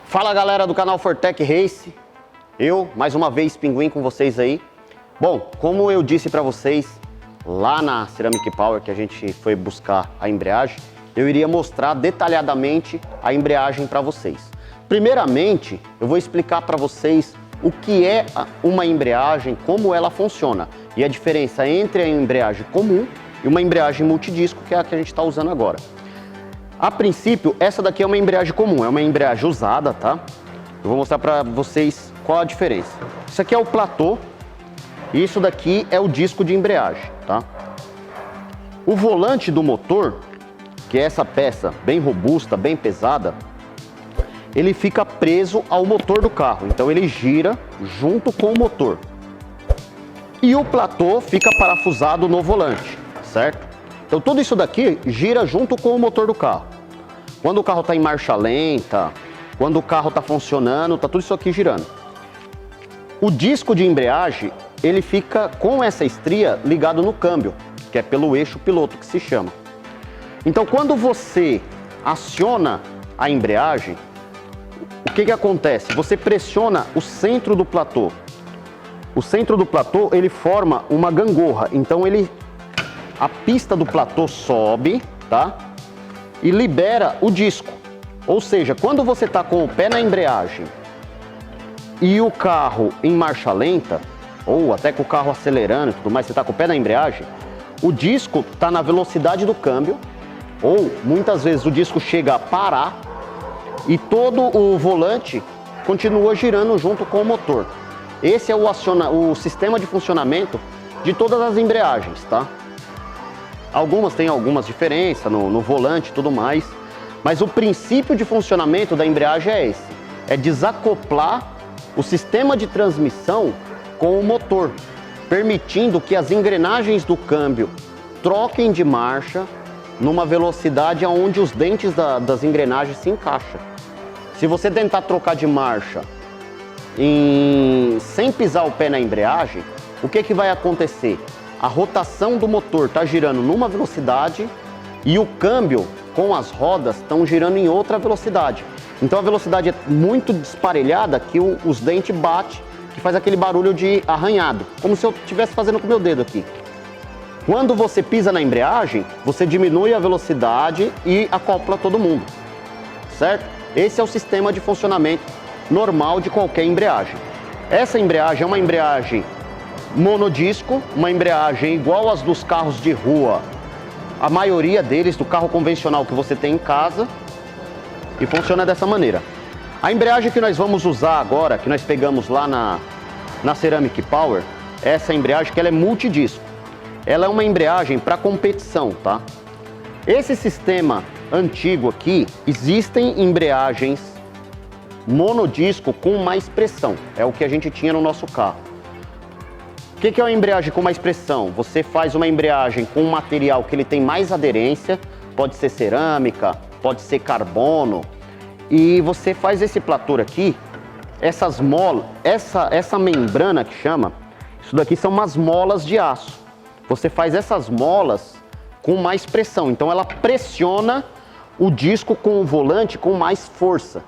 Fala galera do canal Fortec Race, eu mais uma vez Pinguim com vocês aí. Bom, como eu disse para vocês lá na Ceramic Power que a gente foi buscar a embreagem, eu iria mostrar detalhadamente a embreagem para vocês. Primeiramente, eu vou explicar para vocês o que é uma embreagem, como ela funciona e a diferença entre a embreagem comum e uma embreagem multidisco, que é a que a gente está usando agora. A princípio, essa daqui é uma embreagem comum, é uma embreagem usada, tá? Eu vou mostrar para vocês qual a diferença. Isso aqui é o platô e isso daqui é o disco de embreagem, tá? O volante do motor, que é essa peça bem robusta, bem pesada, ele fica preso ao motor do carro, então ele gira junto com o motor. E o platô fica parafusado no volante, certo? Então tudo isso daqui gira junto com o motor do carro. Quando o carro está em marcha lenta, quando o carro está funcionando, está tudo isso aqui girando. O disco de embreagem, ele fica com essa estria ligado no câmbio, que é pelo eixo piloto que se chama. Então quando você aciona a embreagem, o que acontece? Você pressiona o centro do platô. O centro do platô, ele forma uma gangorra, então a pista do platô sobe, tá? E libera o disco. Ou seja, quando você está com o pé na embreagem e o carro em marcha lenta, ou até com o carro acelerando e tudo mais, você está com o pé na embreagem, o disco está na velocidade do câmbio, ou muitas vezes o disco chega a parar e todo o volante continua girando junto com o motor. Esse é o sistema de funcionamento de todas as embreagens, tá? Algumas têm algumas diferenças no volante e tudo mais, mas o princípio de funcionamento da embreagem é esse: é desacoplar o sistema de transmissão com o motor, permitindo que as engrenagens do câmbio troquem de marcha numa velocidade onde os dentes das engrenagens se encaixam. Se você tentar trocar de marcha sem pisar o pé na embreagem, o que vai acontecer? A rotação do motor está girando numa velocidade e o câmbio com as rodas estão girando em outra velocidade. Então a velocidade é muito desparelhada que os dentes batem, que faz aquele barulho de arranhado, como se eu estivesse fazendo com o meu dedo aqui. Quando você pisa na embreagem, você diminui a velocidade e acopla todo mundo, certo? Esse é o sistema de funcionamento normal de qualquer embreagem. Essa embreagem é uma embreagem monodisco, uma embreagem igual às dos carros de rua, a maioria deles do carro convencional que você tem em casa, e funciona dessa maneira. A embreagem que nós vamos usar agora, que nós pegamos lá na Ceramic Power, essa embreagem que ela é multidisco. Ela é uma embreagem para competição, tá? Esse sistema antigo aqui, existem embreagens monodisco com mais pressão, é o que a gente tinha no nosso carro. O que é uma embreagem com mais pressão? Você faz uma embreagem com um material que ele tem mais aderência, pode ser cerâmica, pode ser carbono, e você faz esse platô aqui, essas molas, essa membrana que chama, isso daqui são umas molas de aço. Você faz essas molas com mais pressão, então ela pressiona o disco com o volante com mais força.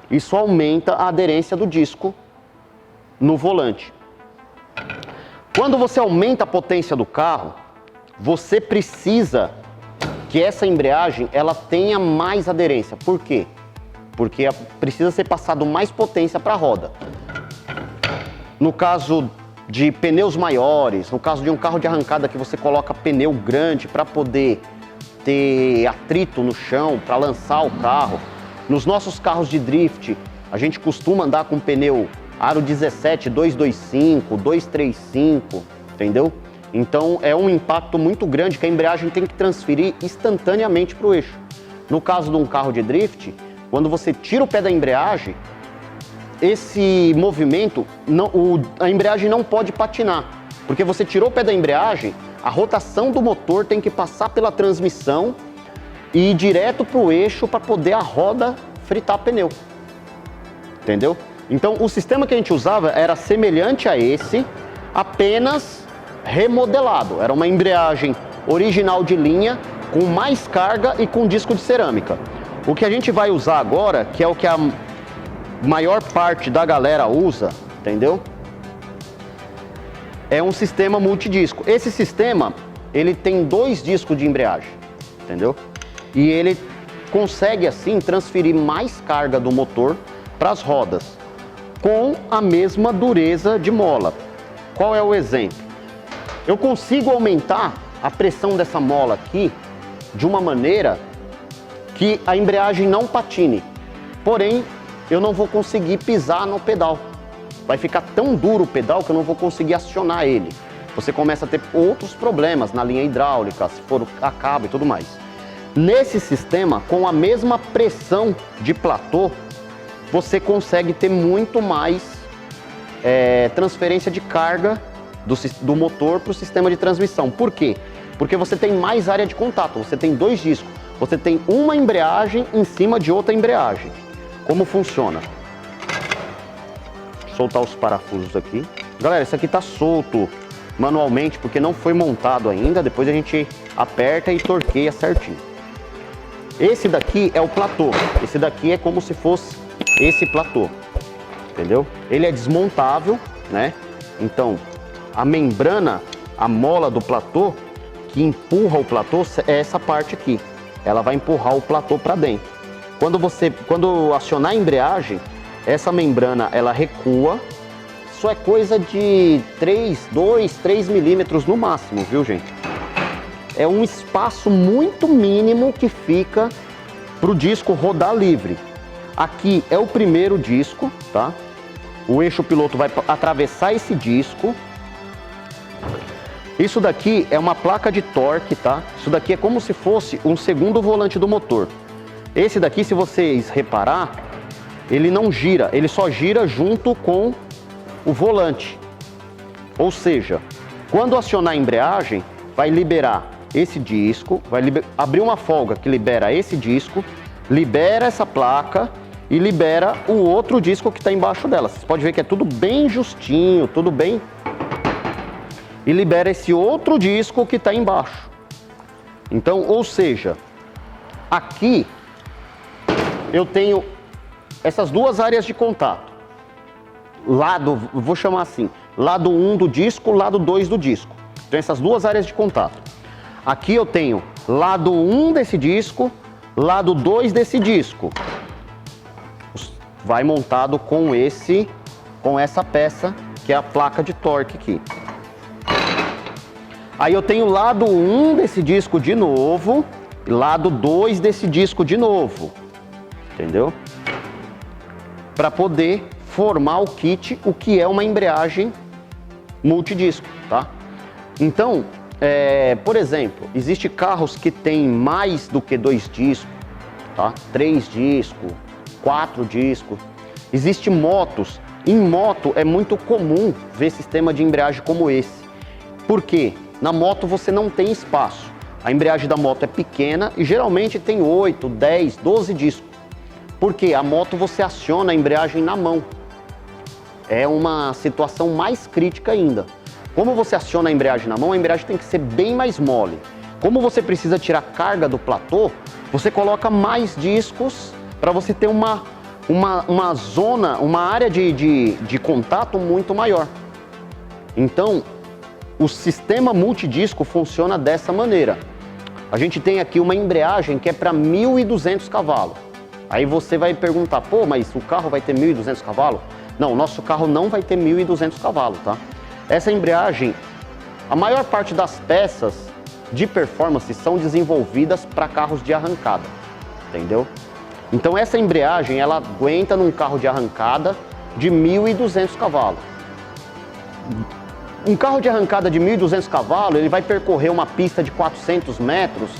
Isso aumenta a aderência do disco no volante. Quando você aumenta a potência do carro, você precisa que essa embreagem ela tenha mais aderência. Por quê? Porque precisa ser passado mais potência para a roda. No caso de pneus maiores, no caso de um carro de arrancada que você coloca pneu grande para poder ter atrito no chão, para lançar o carro. Nos nossos carros de drift, a gente costuma andar com pneu aro 17, 225, 235, entendeu? Então é um impacto muito grande que a embreagem tem que transferir instantaneamente para o eixo. No caso de um carro de drift, quando você tira o pé da embreagem, esse movimento, a embreagem não pode patinar, porque você tirou o pé da embreagem, a rotação do motor tem que passar pela transmissão e ir direto para o eixo para poder a roda fritar pneu, entendeu? Então o sistema que a gente usava era semelhante a esse, apenas remodelado. Era uma embreagem original de linha, com mais carga e com disco de cerâmica. O que a gente vai usar agora, que é o que a maior parte da galera usa, entendeu? É um sistema multidisco. Esse sistema, ele tem 2 discos de embreagem, entendeu? E ele consegue assim transferir mais carga do motor para as rodas, com a mesma dureza de mola. Qual é o exemplo? Eu consigo aumentar a pressão dessa mola aqui de uma maneira que a embreagem não patine. Porém, eu não vou conseguir pisar no pedal. Vai ficar tão duro o pedal que eu não vou conseguir acionar ele. Você começa a ter outros problemas na linha hidráulica, se for a cabo e tudo mais. Nesse sistema, com a mesma pressão de platô, você consegue ter muito mais transferência de carga do motor para o sistema de transmissão. Por quê? Porque você tem mais área de contato, você tem 2 discos. Você tem uma embreagem em cima de outra embreagem. Como funciona? Vou soltar os parafusos aqui. Galera, isso aqui está solto manualmente porque não foi montado ainda. Depois a gente aperta e torqueia certinho. Esse daqui é o platô. Esse daqui é como se fosse esse platô. Entendeu? Ele é desmontável, né? Então, a membrana, a mola do platô, que empurra o platô é essa parte aqui. Ela vai empurrar o platô para dentro. Quando acionar a embreagem, essa membrana ela recua. Isso é coisa de 3 milímetros no máximo, viu, gente? É um espaço muito mínimo que fica para o disco rodar livre. Aqui é o primeiro disco, tá? O eixo piloto vai atravessar esse disco. Isso daqui é uma placa de torque, tá? Isso daqui é como se fosse um segundo volante do motor. Esse daqui, se vocês reparar, ele não gira, ele só gira junto com o volante. Ou seja, quando acionar a embreagem, vai liberar esse disco, vai abrir uma folga que libera esse disco, libera essa placa e libera o outro disco que está embaixo dela. Vocês podem ver que é tudo bem justinho, tudo bem... E libera esse outro disco que está embaixo. Então, ou seja, aqui eu tenho essas 2 áreas de contato. Vou chamar assim, lado 1 do disco, lado 2 do disco. Então essas 2 áreas de contato. Aqui eu tenho lado 1 desse disco, lado 2 desse disco. Vai montado com essa peça, que é a placa de torque aqui. Aí eu tenho lado 1 desse disco de novo e lado 2 desse disco de novo, entendeu? Para poder formar o kit, o que é uma embreagem multidisco, tá? Então, por exemplo, existem carros que têm mais do que 2 discos, tá? 3 discos, 4 discos. Existem motos. Em moto é muito comum ver sistema de embreagem como esse. Por quê? Na moto você não tem espaço. A embreagem da moto é pequena e geralmente tem 8, 10, 12 discos. Porque a moto você aciona a embreagem na mão. É uma situação mais crítica ainda. Como você aciona a embreagem na mão, a embreagem tem que ser bem mais mole. Como você precisa tirar carga do platô, você coloca mais discos para você ter uma zona, uma área de contato muito maior. Então, o sistema multidisco funciona dessa maneira. A gente tem aqui uma embreagem que é para 1.200 cavalos. Aí você vai perguntar, pô, mas o carro vai ter 1.200 cavalos? Não, o nosso carro não vai ter 1.200 cavalos, tá? Essa embreagem, a maior parte das peças de performance são desenvolvidas para carros de arrancada, entendeu? Então essa embreagem, ela aguenta num carro de arrancada de 1.200 cavalos. Um carro de arrancada de 1.200 cavalos, ele vai percorrer uma pista de 400 metros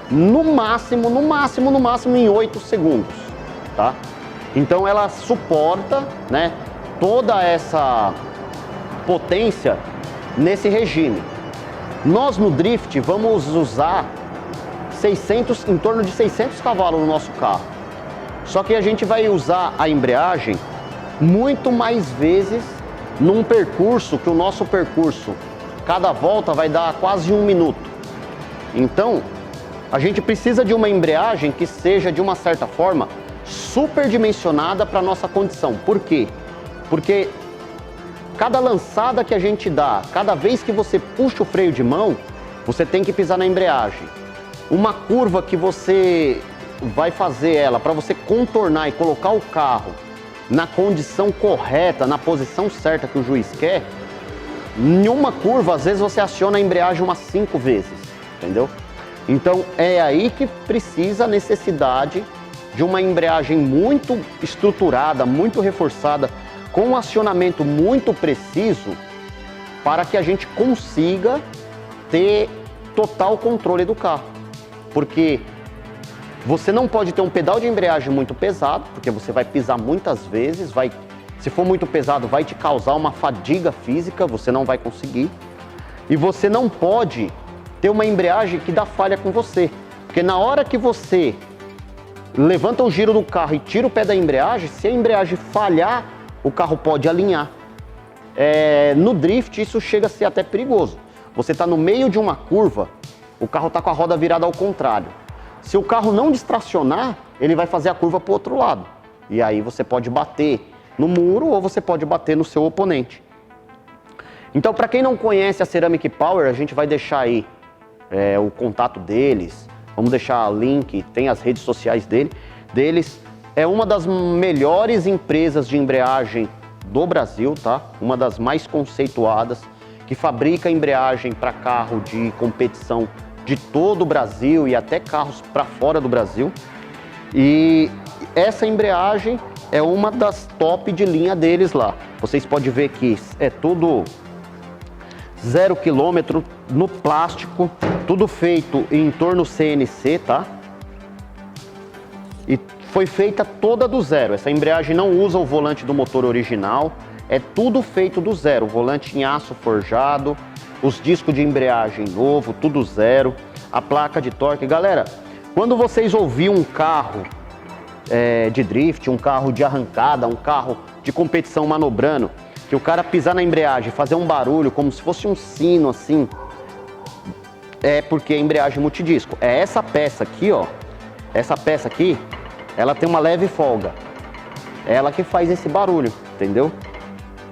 no máximo em 8 segundos, tá? Então ela suporta, né, toda essa potência nesse regime. Nós no drift vamos usar em torno de 600 cavalos no nosso carro. Só que a gente vai usar a embreagem muito mais vezes num percurso, que o nosso percurso, cada volta vai dar quase 1 minuto. Então, a gente precisa de uma embreagem que seja, de uma certa forma, superdimensionada para nossa condição. Por quê? Porque cada lançada que a gente dá, cada vez que você puxa o freio de mão, você tem que pisar na embreagem. Uma curva que você vai fazer ela para você contornar e colocar o carro na condição correta, na posição certa que o juiz quer, em uma curva, às vezes você aciona a embreagem umas 5 vezes, entendeu? Então é aí que precisa a necessidade de uma embreagem muito estruturada, muito reforçada, com um acionamento muito preciso, para que a gente consiga ter total controle do carro. Porque você não pode ter um pedal de embreagem muito pesado, porque você vai pisar muitas vezes, se for muito pesado, vai te causar uma fadiga física, você não vai conseguir. E você não pode ter uma embreagem que dá falha com você, porque na hora que você levanta o giro do carro e tira o pé da embreagem, se a embreagem falhar, o carro pode alinhar. No drift isso chega a ser até perigoso. Você está no meio de uma curva, o carro está com a roda virada ao contrário. Se o carro não distracionar, ele vai fazer a curva para o outro lado. E aí você pode bater no muro ou você pode bater no seu oponente. Então, para quem não conhece a Ceramic Power, a gente vai deixar aí o contato deles. Vamos deixar o link, tem as redes sociais deles. É uma das melhores empresas de embreagem do Brasil, tá? Uma das mais conceituadas, que fabrica embreagem para carro de competição de todo o Brasil e até carros para fora do Brasil. E essa embreagem é uma das top de linha deles lá. Vocês podem ver que é tudo 0 km no plástico, tudo feito em torno CNC, tá? E foi feita toda do zero. Essa embreagem não usa o volante do motor original, é tudo feito do zero. O volante em aço forjado, os discos de embreagem novo, tudo zero, a placa de torque. Galera, quando vocês ouvirem um carro de drift, um carro de arrancada, um carro de competição manobrando, que o cara pisar na embreagem, fazer um barulho como se fosse um sino assim, é porque é embreagem multidisco. É essa peça aqui, ó. Essa peça aqui, ela tem uma leve folga. É ela que faz esse barulho, entendeu?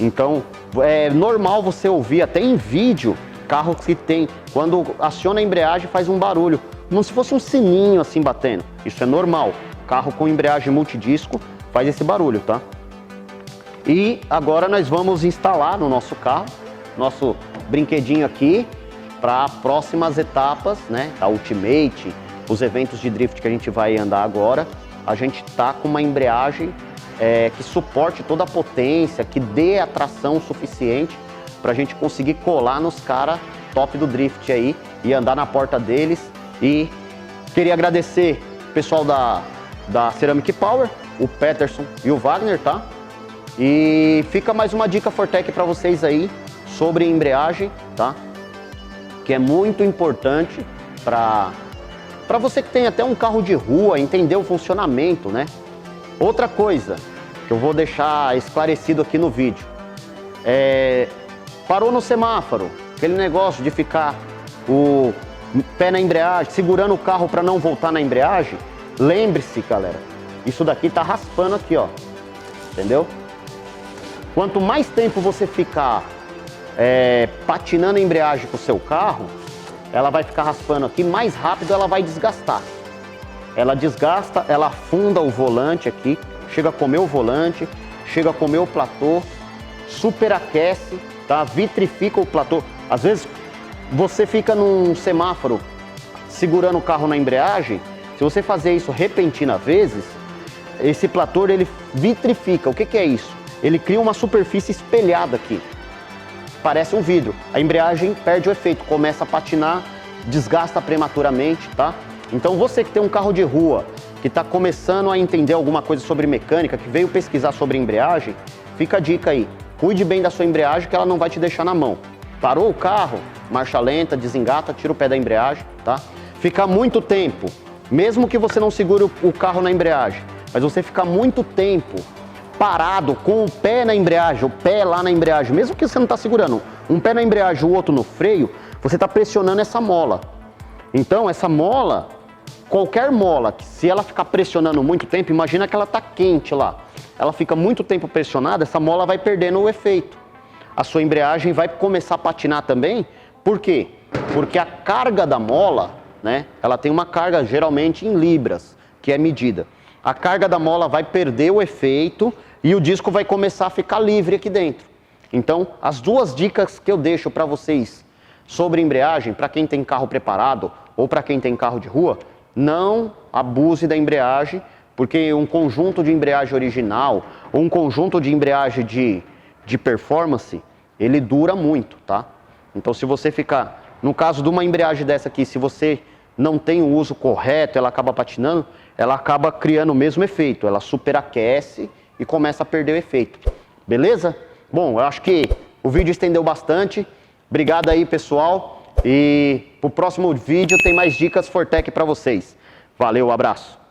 Então, é normal você ouvir, até em vídeo, carros que tem, quando aciona a embreagem, faz um barulho, como se fosse um sininho assim batendo. Isso é normal. Carro com embreagem multidisco faz esse barulho, tá? E agora nós vamos instalar no nosso carro, nosso brinquedinho aqui, para próximas etapas, né? Da Ultimate, os eventos de drift que a gente vai andar agora. A gente tá com uma embreagem que suporte toda a potência, que dê a tração suficiente para a gente conseguir colar nos caras top do drift aí e andar na porta deles. E queria agradecer o pessoal da Ceramic Power, o Peterson e o Wagner, tá? E fica mais uma dica Fortec para vocês aí sobre embreagem, tá? Que é muito importante para você que tem até um carro de rua, entender o funcionamento, né? Outra coisa que eu vou deixar esclarecido aqui no vídeo. Parou no semáforo, aquele negócio de ficar o pé na embreagem, segurando o carro para não voltar na embreagem. Lembre-se, galera, isso daqui tá raspando aqui, ó. Entendeu? Quanto mais tempo você ficar patinando a embreagem com o seu carro, ela vai ficar raspando aqui, mais rápido ela vai desgastar. Ela desgasta, ela afunda o volante aqui, chega a comer o volante, chega a comer o platô, superaquece, tá? Vitrifica o platô. Às vezes você fica num semáforo segurando o carro na embreagem, se você fazer isso repentina vezes, esse platô ele vitrifica. O que é isso? Ele cria uma superfície espelhada aqui. Parece um vidro. A embreagem perde o efeito, começa a patinar, desgasta prematuramente, tá? Então você que tem um carro de rua, que está começando a entender alguma coisa sobre mecânica, que veio pesquisar sobre embreagem, fica a dica aí. Cuide bem da sua embreagem que ela não vai te deixar na mão. Parou o carro, marcha lenta, desengata, tira o pé da embreagem, tá? Ficar muito tempo, mesmo que você não segure o carro na embreagem, mas você ficar muito tempo parado com o pé na embreagem, o pé lá na embreagem, mesmo que você não está segurando, um pé na embreagem, o outro no freio, você está pressionando essa mola. Então essa mola, qualquer mola, que se ela ficar pressionando muito tempo, imagina que ela está quente lá. Ela fica muito tempo pressionada, essa mola vai perdendo o efeito. A sua embreagem vai começar a patinar também. Por quê? Porque a carga da mola, né, ela tem uma carga geralmente em libras, que é medida. A carga da mola vai perder o efeito e o disco vai começar a ficar livre aqui dentro. Então, as duas dicas que eu deixo para vocês sobre embreagem, para quem tem carro preparado ou para quem tem carro de rua, não abuse da embreagem, porque um conjunto de embreagem original ou um conjunto de embreagem de performance, ele dura muito, tá? Então, se você ficar, no caso de uma embreagem dessa aqui, se você não tem o uso correto, ela acaba patinando, ela acaba criando o mesmo efeito, ela superaquece e começa a perder o efeito. Beleza? Bom, eu acho que o vídeo estendeu bastante. Obrigado aí, pessoal. E pro próximo vídeo tem mais dicas Fortec para vocês. Valeu, abraço.